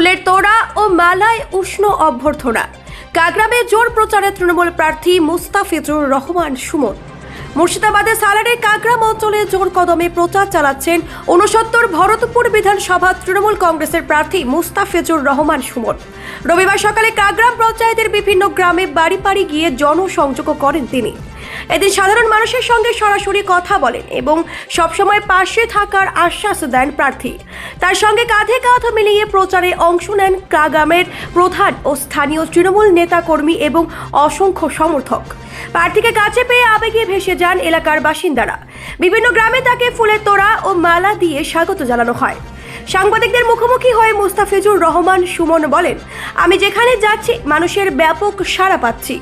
ফুলের তোড়া ও মালায় উষ্ণ অভ্যর্থনা। কাকরামে জোর প্রচারে তৃণমূল প্রার্থী মুস্তাফিজুর রহমান সুমন। মুর্শিদাবাদের সালারের কাকরাম অঞ্চলে জোর কদমে প্রচার চালাচ্ছেন ৬৯ ভরতপুর বিধানসভা তৃণমূল কংগ্রেসের প্রার্থী মুস্তাফিজুর রহমান সুমন। রবিবার সকালে কাকরাম পঞ্চায়েতের বিভিন্ন গ্রামে বাড়ি বাড়ি গিয়ে জনসংযোগ করেন তিনি। এদিন সাধারণ মানুষের সঙ্গে সরাসরি কথা বলেন এবং সবসময় পাশে থাকার আশ্বাস দেন প্রার্থী। তার সঙ্গে কাঁধে কাঁধ মিলিয়ে প্রচারে অংশ নেন কাকরামের প্রধান ও স্থানীয় তৃণমূল নেতাকর্মী এবং অসংখ্য সমর্থক। প্রার্থীকে কাছে পেয়ে আবেগে ভেসে যান এলাকার বাসিন্দারা। বিভিন্ন গ্রামে তাকে ফুলের তোড়া ও মালা দিয়ে স্বাগত জানানো হয়। সাংবাদিকদের মুখোমুখি হয়ে মুস্তাফিজুর রহমান সুমন বলেন, আমি যেখানে যাচ্ছি মানুষের ব্যাপক সাড়া পাচ্ছি।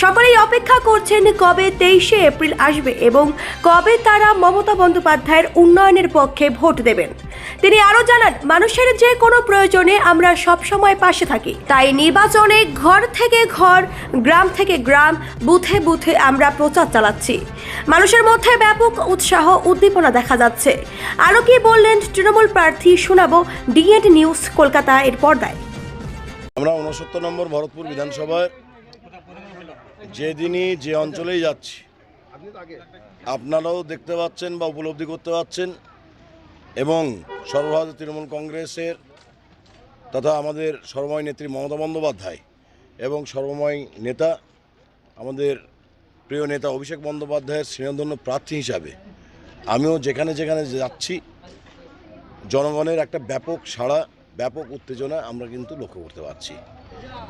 সকলেই অপেক্ষা করছেন কবে 23শে এপ্রিল আসবে এবং কবে তারা মমতা বন্দ্যোপাধ্যায়ের উন্নয়নের পক্ষে ভোট দেবেন। তিনি আরও জানান, মানুষের যে কোনো প্রয়োজনে আমরা সবসময় পাশে থাকি। তাই নির্বাচনে ঘর থেকে ঘর, গ্রাম থেকে গ্রাম, বুথে বুথে আমরা প্রচার চালাচ্ছি। মানুষের মধ্যে ব্যাপক উৎসাহ উদ্দীপনা দেখা যাচ্ছে। আরও কি বললেন তৃণমূল প্রার্থী শোনাবো ডিএড নিউজ কলকাতা এর পর্দায়। আমরা ৬৯ নম্বর ভরতপুর বিধানসভায় যেদিনই যে অঞ্চলেই যাচ্ছি আপনারাও দেখতে পাচ্ছেন বা উপলব্ধি করতে পাচ্ছেন, এবং সর্বভারতীয় তৃণমূল কংগ্রেসের তথা আমাদের সর্বময় নেত্রী মমতা বন্দ্যোপাধ্যায় এবং সর্বময় নেতা আমাদের প্রিয় নেতা অভিষেক বন্দ্যোপাধ্যায়ের স্নেহধন্য প্রার্থী হিসাবে আমিও যেখানে যেখানে যাচ্ছি জনগণের একটা ব্যাপক সাড়া, ব্যাপক উত্তেজনা আমরা কিন্তু লক্ষ্য করতে পারছি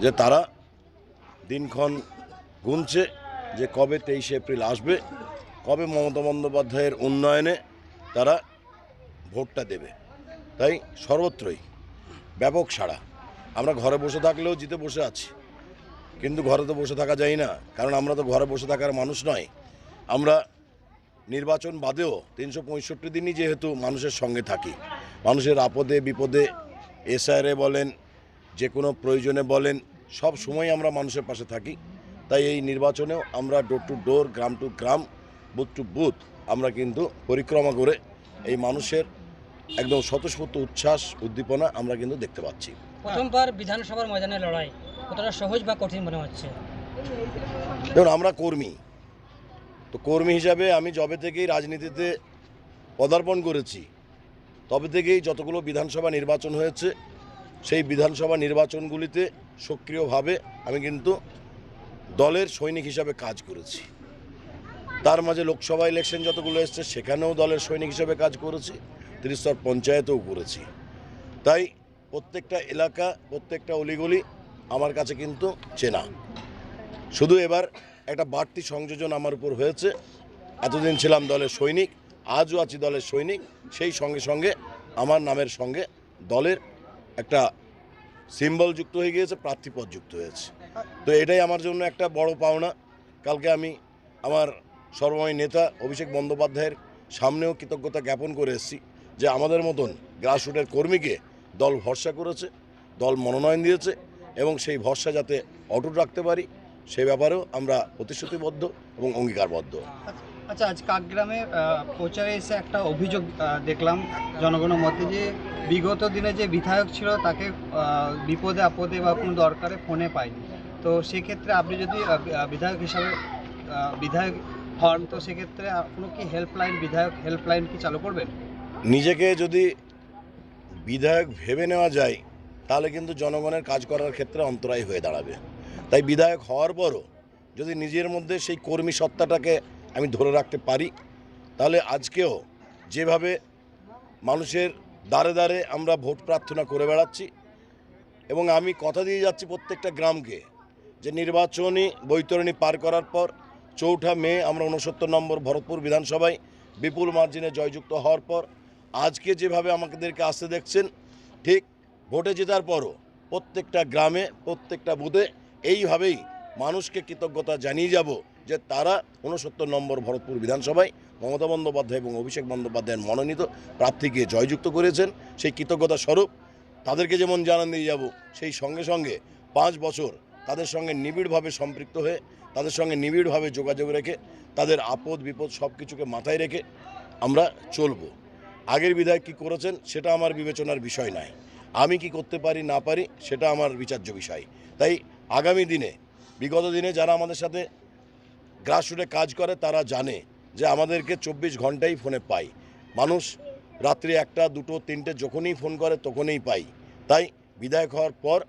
যে তারা দিনক্ষণ গুনছে যে কবে 23শে এপ্রিল আসবে, কবে মমতা বন্দ্যোপাধ্যায়ের উন্নয়নে তারা ভোটটা দেবে। তাই সর্বত্রই ব্যাপক সাড়া। আমরা ঘরে বসে থাকলেও জিতে বসে আছি, কিন্তু ঘরে তো বসে থাকা যায় না, কারণ আমরা তো ঘরে বসে থাকার মানুষ নয়। আমরা নির্বাচন বাদেও ৩৬৫ দিনই যেহেতু মানুষের সঙ্গে থাকি, মানুষের আপদে বিপদে, এসআইআরে বলেন, যে কোনো প্রয়োজনে বলেন, সব সময় আমরা মানুষের পাশে থাকি। তাই এই নির্বাচনেও আমরা ডোর টু ডোর, গ্রাম টু গ্রাম, বুথ টু বুথ আমরা কিন্তু পরিক্রমা করে এই মানুষের একদম স্বতঃস্ফূর্ত উচ্ছ্বাস উদ্দীপনা আমরা কিন্তু দেখতে পাচ্ছি। প্রথমবার বিধানসভার ময়দানে লড়াই কতটা সহজ বা কঠিন মনে হচ্ছে? দেখুন, আমরা কর্মী, তো কর্মী হিসাবে আমি যবে থেকেই রাজনীতিতে পদার্পণ করেছি তবে থেকেই যতগুলো বিধানসভা নির্বাচন হয়েছে সেই বিধানসভা নির্বাচনগুলিতে সক্রিয়ভাবে আমি কিন্তু দলের সৈনিক হিসাবে কাজ করেছি। তার মাঝে লোকসভা ইলেকশন যতগুলো এসছে সেখানেও দলের সৈনিক হিসাবে কাজ করেছি, ত্রিস্তর পঞ্চায়েতেও করেছি। তাই প্রত্যেকটা এলাকা, প্রত্যেকটা অলিগলি আমার কাছে কিন্তু চেনা। শুধু এবার একটা বাড়তি সংযোজন আমার উপর হয়েছে। এতদিন ছিলাম দলের সৈনিক, আজও আছি দলের সৈনিক, সেই সঙ্গে সঙ্গে আমার নামের সঙ্গে দলের একটা সিম্বল যুক্ত হয়ে গিয়েছে, প্রার্থীপদ যুক্ত হয়েছে। তো এটাই আমার জন্য একটা বড় পাওনা। কালকে আমি আমার সর্বময় নেতা অভিষেক বন্দ্যোপাধ্যায়ের সামনেও কৃতজ্ঞতা জ্ঞাপন করে এসেছি যে আমাদের মতন গ্রাসরুটের কর্মীকে দল ভরসা করেছে, দল মনোনয়ন দিয়েছে, এবং সেই ভরসা যাতে অটুট রাখতে পারি সে ব্যাপারেও আমরা প্রতিশ্রুতিবদ্ধ এবং অঙ্গীকারবদ্ধ। আচ্ছা, আজ কাকগ্রামে প্রচারে এসে একটা অভিযোগ দেখলাম জনগণের মধ্যে যে বিগত দিনে যে বিধায়ক ছিল তাকে বিপদে আপদে বা কোনো দরকারে ফোনে পায়নি। তো সেক্ষেত্রে আপনি যদি বিধায়ক হিসাবে বিধায়ক হন, তো সেক্ষেত্রে কোনো কি হেল্পলাইন, বিধায়ক হেল্পলাইন কি চালু করবেন? নিজেকে যদি বিধায়ক ভেবে নেওয়া যায় তাহলে কিন্তু জনগণের কাজ করার ক্ষেত্রে অন্তরায় হয়ে দাঁড়াবে। তাই বিধায়ক হওয়ার পরও যদি নিজের মধ্যে সেই কর্মী সত্তাটাকে আমি ধরে রাখতে পারি তাহলে আজকেও যেভাবে মানুষের দ্বারে দ্বারে আমরা ভোট প্রার্থনা করে বেড়াচ্ছি, এবং আমি কথা দিয়ে যাচ্ছি প্রত্যেকটা গ্রামকে যে নির্বাচনী বৈতরণী পার করার পর 4ঠা মে আমরা ৬৯ নম্বর ভরতপুর বিধানসভায় বিপুল মার্জিনে জয়যুক্ত হওয়ার পর আজকে যেভাবে আমাদেরকে আসতে দেখছেন, ঠিক ভোটে জেতার পরও প্রত্যেকটা গ্রামে, প্রত্যেকটা বুথে এইভাবেই মানুষকে কৃতজ্ঞতা জানিয়ে যাব যে তারা ৬৯ নম্বর ভরতপুর বিধানসভায় মমতা বন্দ্যোপাধ্যায় এবং অভিষেক বন্দ্যোপাধ্যায়ের মনোনীত প্রার্থীকে জয়যুক্ত করেছেন। সেই কৃতজ্ঞতা স্বরূপ তাদেরকে যেমন জানান দিয়ে যাব, সেই সঙ্গে সঙ্গে 5 বছর তাদের সঙ্গে নিবিড়ভাবে সম্পৃক্ত হয়ে, তাদের সঙ্গে নিবিড়ভাবে যোগাযোগ রেখে, তাদের আপদ বিপদ সব কিছুকে মাথায় রেখে আমরা চলব। আগের বিধায়ক কী করেছেন সেটা আমার বিবেচনার বিষয় নয়। আমি কি করতে পারি না পারি সেটা আমার বিচার্য বিষয়। তাই আগামী দিনে বিগত দিনে যারা আমাদের সাথে গ্রাসরুটে কাজ করে তারা জানে যে আমাদেরকে 24 ঘন্টাই ফোনে পাই। মানুষ রাত্রি 1টা 2টো 3টে যখনই ফোন করে তখনই পাই। তাই বিধায়ক হওয়ার পর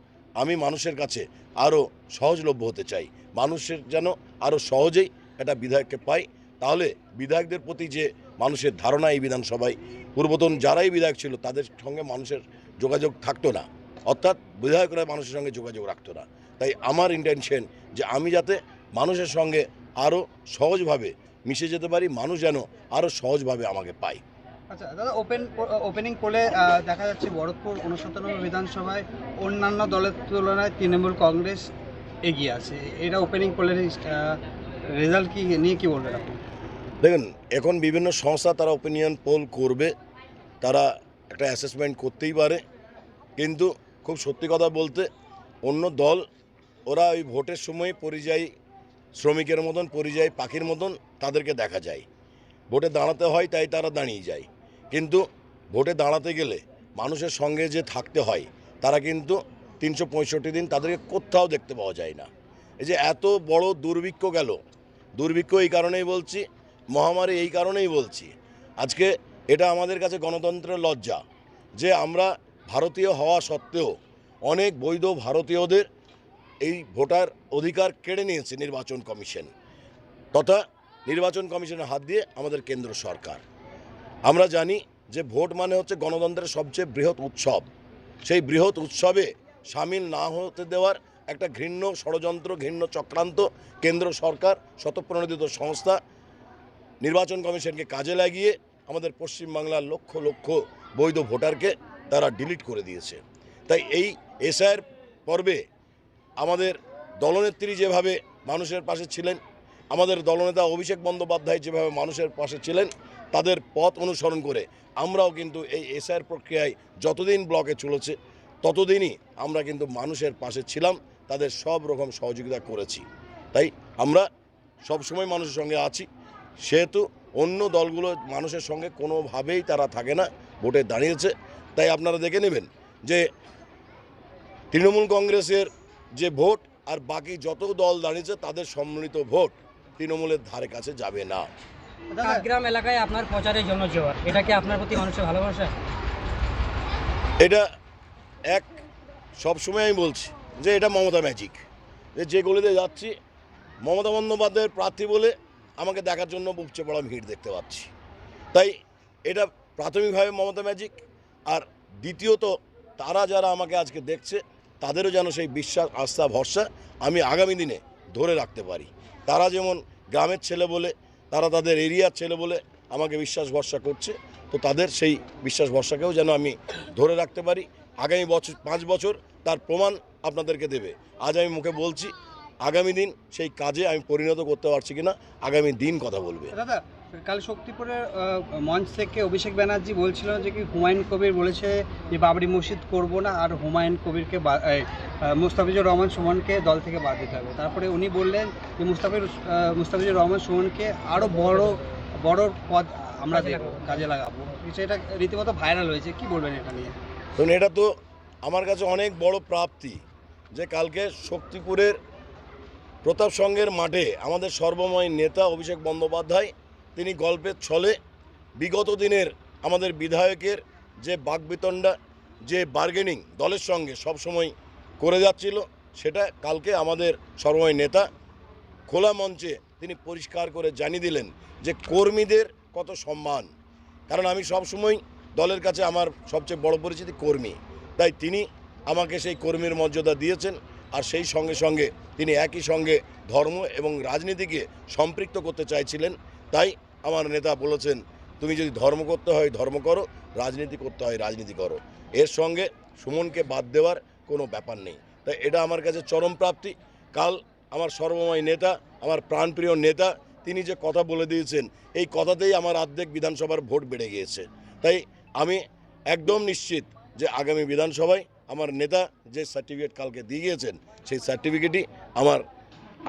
আমি মানুষের কাছে আরও সহজলভ্য হতে চাই, মানুষের যেন আরও সহজেই একটা বিধায়ককে পাই। তাহলে বিধায়কদের প্রতি যে মানুষের ধারণা এই বিধানসভায় পূর্বতন যারাই বিধায়ক ছিল তাদের সঙ্গে মানুষের যোগাযোগ থাকতো না, অর্থাৎ বিধায়করা মানুষের সঙ্গে যোগাযোগ রাখতো না। তাই আমার ইন্টেনশন যে আমি যাতে মানুষের সঙ্গে আরও সহজভাবে মিশে যেতে পারি, মানুষ যেন আরও সহজভাবে আমাকে পায়। আচ্ছা দাদা, ওপেনিং পোলে দেখা যাচ্ছে বড়দপুর 69 বিধানসভায় অন্যান্য দলের তুলনায় তৃণমূল কংগ্রেস এগিয়ে আছে। এটা ওপেনিং পোলের রেজাল্ট কি নিয়ে কি বলবেন আপনি? দেখুন, এখন বিভিন্ন সংস্থা তারা ওপিনিয়ন পোল করবে, তারা একটা অ্যাসেসমেন্ট করতেই পারে, কিন্তু খুব সত্যি কথা বলতে অন্য দল ওরা ওই ভোটের সময় পরিযায়ী শ্রমিকের মতন, পরিযায়ী পাখির মতন তাদেরকে দেখা যায়। ভোটে দাঁড়াতে হয় তাই তারা দাঁড়িয়ে যায়, কিন্তু ভোটে দাঁড়াতে গেলে মানুষের সঙ্গে যে থাকতে হয় তারা কিন্তু 365 দিন তাদেরকে কোথাও দেখতে পাওয়া যায় না। এই যে এত বড় দুর্ভিক্ষ গেল, দুর্ভিক্ষ এই কারণেই বলছি, মহামারী এই কারণেই বলছি, আজকে এটা আমাদের কাছে গণতন্ত্রের লজ্জা যে আমরা ভারতীয় হওয়া সত্ত্বেও অনেক বৈধ ভারতীয়দের এই ভোটার অধিকার কেড়ে নিয়েছে নির্বাচন কমিশন, তথা নির্বাচন কমিশনের হাত দিয়ে আমাদের কেন্দ্র সরকার। আমরা জানি যে ভোট মানে হচ্ছে গণতন্ত্রের সবচেয়ে বৃহৎ উৎসব। সেই বৃহৎ উৎসবে সামিল না হতে দেওয়ার একটা ঘৃণ্য ষড়যন্ত্র, ঘৃণ্য চক্রান্ত কেন্দ্র সরকার স্বতঃপ্রণোদিত সংস্থা নির্বাচন কমিশনকে কাজে লাগিয়ে আমাদের পশ্চিমবাংলার লক্ষ লক্ষ বৈধ ভোটারকে তারা ডিলিট করে দিয়েছে। তাই এই এসআইয়ের পর্বে আমাদের দলনেত্রী যেভাবে মানুষের পাশে ছিলেন, আমাদের দলনেতা অভিষেক বন্দ্যোপাধ্যায় যেভাবে মানুষের পাশে ছিলেন, তাদের পথ অনুসরণ করে আমরাও কিন্তু এই এসআইয়ের প্রক্রিয়ায় যতদিন ব্লকে চলেছে ততদিনই আমরা কিন্তু মানুষের পাশে ছিলাম, তাদের সব রকম সহযোগিতা করেছি। তাই আমরা সবসময় মানুষের সঙ্গে আছি, সেহেতু অন্য দলগুলো মানুষের সঙ্গে কোনোভাবেই তারা থাকে না, ভোটে দাঁড়িয়েছে। তাই আপনারা দেখে নেবেন যে তৃণমূল কংগ্রেসের যে ভোট আর বাকি যত দল দাঁড়িয়েছে তাদের সম্মিলিত ভোট তৃণমূলের ধারে কাছে যাবে না। গ্রাম এলাকায় আপনার প্রচারের জন্য জোয়ার, এটা কি আপনার প্রতি মানুষের ভালোবাসা? এটা এক সবসময় আমি বলছি যে এটা মমতা ম্যাজিক, যে গলিতে যাচ্ছি মমতা বন্দ্যোপাধ্যায়ের প্রার্থী বলে আমাকে দেখার জন্য উপচে পড়া ভিড় দেখতে পাচ্ছি। তাই এটা প্রাথমিকভাবে মমতা ম্যাজিক, আর দ্বিতীয়ত তারা যারা আমাকে আজকে দেখছে তাদেরও যেন সেই বিশ্বাস, আস্থা, ভরসা আমি আগামী দিনে ধরে রাখতে পারি। তারা যেমন গ্রামের ছেলে বলে, তারা তাদের এরিয়ার ছেলে বলে আমাকে বিশ্বাস ভরসা করছে, তো তাদের সেই বিশ্বাস ভরসাকেও যেন আমি ধরে রাখতে পারি। আগামী বছর 5 বছর তার প্রমাণ আপনাদেরকে দেবে। আজ আমি মুখে বলছি, আগামী দিন সেই কাজে আমি পরিণত করতে পারছি কিনা আগামী দিন কথা বলবে। দাদা, কাল শক্তিপুরের মঞ্চ থেকে অভিষেক ব্যানার্জি বলছিল যে কি হুমায়ুন কবির বলেছে যে বাবরি মসজিদ করব না, আর হুমায়ুন কবিরকে মুস্তাফিজুর রহমান সুমনকে দল থেকে বাদ দিতে হবে। তারপরে উনি বললেন যে মুস্তাফিজুর রহমান সুমনকে আরও বড় পদ আমরা কাজে লাগাবো। সেটা রীতিমতো ভাইরাল হয়েছে, কি বলবেন এটা নিয়ে? তো এটা তো আমার কাছে অনেক বড় প্রাপ্তি যে কালকে শক্তিপুরের প্রতাপ সংঘের মাঠে আমাদের সর্বময় নেতা অভিষেক বন্দ্যোপাধ্যায় তিনি গল্পের ছলে বিগত দিনের আমাদের বিধায়কের যে বাকবিতণ্ডা, যে বার্গেনিং দলের সঙ্গে সবসময় করে যাচ্ছিল, সেটা কালকে আমাদের সর্বময় নেতা খোলা মঞ্চে তিনি পরিষ্কার করে জানিয়ে দিলেন যে কর্মীদের কত সম্মান। কারণ আমি সবসময় দলের কাছে আমার সবচেয়ে বড় পরিচিতি কর্মী, তাই তিনি আমাকে সেই কর্মীর মর্যাদা দিয়েছেন। আর সেই সঙ্গে সঙ্গে তিনি একই সঙ্গে ধর্ম এবং রাজনীতিকে সম্পৃক্ত করতে চাইছিলেন। তাই আমার নেতা বলেছেন, তুমি যদি ধর্ম করতে হয় ধর্ম করো, রাজনীতি করতে হয় রাজনীতি করো, এর সঙ্গে সুমনকে বাদ দেওয়ার কোনো ব্যাপার নেই। তাই এটা আমার কাছে চরম প্রাপ্তি। কাল আমার সর্বময় নেতা, আমার প্রাণপ্রিয় নেতা, তিনি যে কথা বলে দিয়েছেন, এই কথাতেই আমার অর্ধেক বিধানসভার ভোট বেড়ে গিয়েছে। তাই আমি একদম নিশ্চিত যে আগামী বিধানসভায় আমার নেতা যে সার্টিফিকেট কালকে দিয়ে গিয়েছেন, সেই সার্টিফিকেটই আমার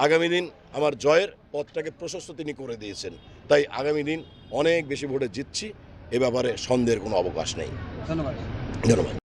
আগামী দিন আমার জয়ের পথটাকে প্রশস্ত তিনি করে দিয়েছেন। তাই আগামী দিন অনেক বেশি ভোটে জিতছি, এ ব্যাপারে সন্দেহের কোনো অবকাশ নেই। ধন্যবাদ। ধন্যবাদ।